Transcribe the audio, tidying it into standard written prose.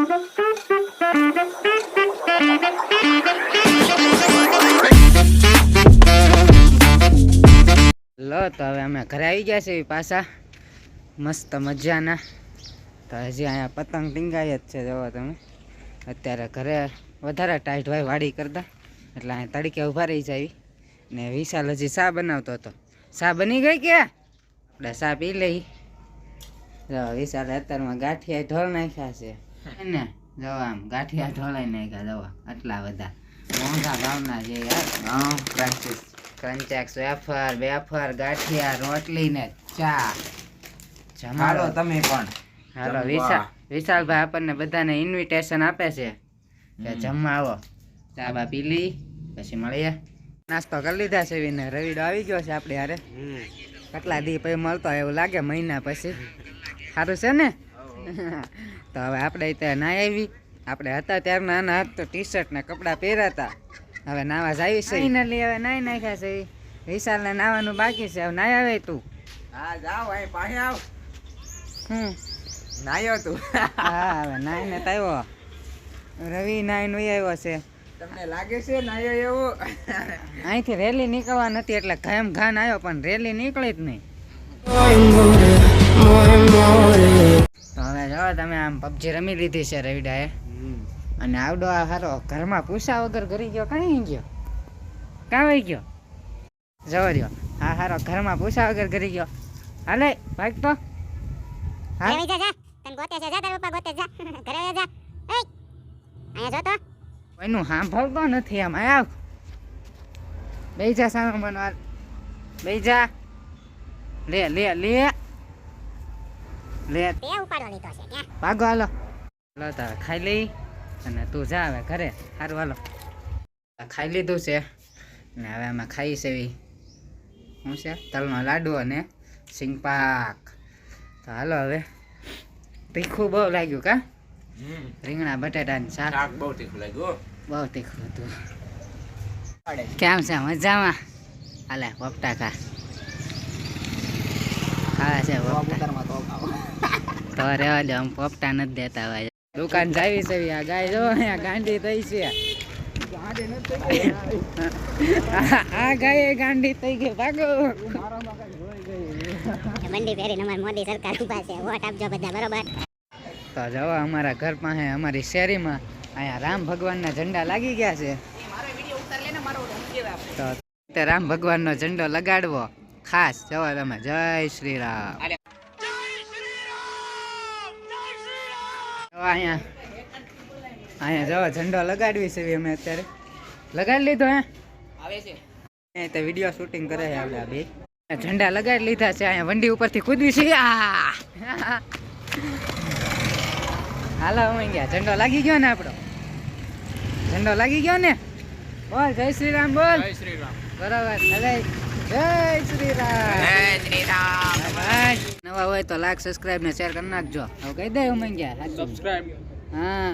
લો તો હવે અમે ઘરે આવી ગયા છે પાછા મસ્ત મજાના. તો હજી અહીંયા પતંગ ટીંગાય જ છે. જોવો તમે અત્યારે ઘરે વધારે ટાઈટ હોય વાડી કરતા, એટલે અહીંયા તડકે ઊભા રહી જાય. ને વિશાલ હજી ચા બનાવતો હતો. ચા બની ગઈ કે આપણે ચા પી લઈ. જો વિશાલ અત્યારમાં ગાંઠિયા ઢોળ નાખ્યા છે ને. જો આમ ગાંઠિયા ઢોળાઈ નાખ્યા. જવા આટલા બધા મોંઘા ભાવના છે યાર. ક્રંચેક્સ વેફર બેફર ગાંઠિયા રોટલી ને ચા જમાડો તમે પણ. હાલો વિશાલભાઈ આપણને બધાને ઇન્વિટેશન આપે છે કે જમવા આવો. ચા બા પી લી પછી મળીએ. નાસ્તો કરી લીધા છે ને રવિડો આવી ગયો છે આપણે યારે. કેટલા દી પછી મળતો એવું લાગે, મહિના પછી. સારું છે ને? તો હવે આપણે ત્યાં ના આવી. આપણે હતા ત્યારે નાના હાથ તો ટી શર્ટ ને કપડાં પહેર્યા હતા. હવે નાવા જ આવી છે. ફાઇનલી હવે નાઈ નાખ્યા છે. વિશાલને નાવાનું બાકી છે. હવે નાઈ આવે તું? હા જાવ અહીં પાસે આવ. નાયો તું? હા હવે નાઈને તો આવ્યો. રવિ નાઈને આવ્યો છે. તમને લાગે છે નાયો એવું? અહીંથી રેલી નીકળવા નથી એટલે ઘામ ઘાન આવ્યો, પણ રેલી નીકળી જ નહીં. તો હવે જો તમે આમ પબજી રમી લીધી છે રવિડાએ. અને આવડો આ હારો ઘરમાં પૂછા વગર કરી ગયો. કઈ ગયો? કાં વહી ગયો? જવા દો. હા હારો ઘરમાં પૂછા વગર કરી ગયો. હાલે ભાગ તો. હા કોઈનું સાંભળતો નથી. આમ આવ બેહી જા સામે બનવા. બેહી જા. લે લે લે લે ભાગો. હાલો હાલો તારે ખાઈ લઈ અને તું જા હવે ઘરે. સારું હાલો ખાઈ લીધું છે ને હવે અમે ખાઈ સેવી શું છે તલનો લાડુ અને સિંગપાક. તો હાલો હવે. તીખું બહુ લાગ્યું કા? રીંગણા બટાટાનું શાક બહુ તીખું લાગ્યું. બહુ તીખું હતું. કેમ છે? મજામાં? હાલે પોપટા ખા. ખાવા છે પોપટા તો રહેવા દો. આમ પોપટા નથી દેતા ભાઈ. દુકાન જાવી છે. આ ગાય જો અહીંયા ગાંડી થઈ છે. આ ગાય ગાંડી થઈ ગઈ. ભાગો. મંડી પહેરીને અમારી મોદી સરકાર ઉભા છે. વોટ આપજો બધા, બરોબર? તો જવા અમારા ઘર પાસે અમારી શેરીમાં અહીંયા રામ ભગવાનના ઝંડા લાગી ગયા છે. તો તે રામ ભગવાનનો ઝંડો લગાડવો ખાસ. જવા તમે. જય શ્રી રામ. અહીંયા જવા ઝંડો લગાડવી છે અમે અત્યારે. લગાડી લીધો હે આવે છે. તો વિડીયો શૂટિંગ કરે છે આપણે બે. ઝંડા લગાડી લીધા છે. અહીંયા વંડી ઉપરથી કૂદવી છે. હાલો અમે ગયા. ઝંડો લાગી ગયો ને આપણો. ઝંડો લાગી ગયો ને. બોલ જય શ્રી રામ. બોલ જય શ્રી રામ. બરાબર. જય શ્રી રામ. જય શ્રી રામ. નવા હોય તો લાઈક સબસ્ક્રાઇબ ને શેર કરી નાખજો. હવે કહી દે અમે ગયા સબસ્ક્રાઇબ. હા.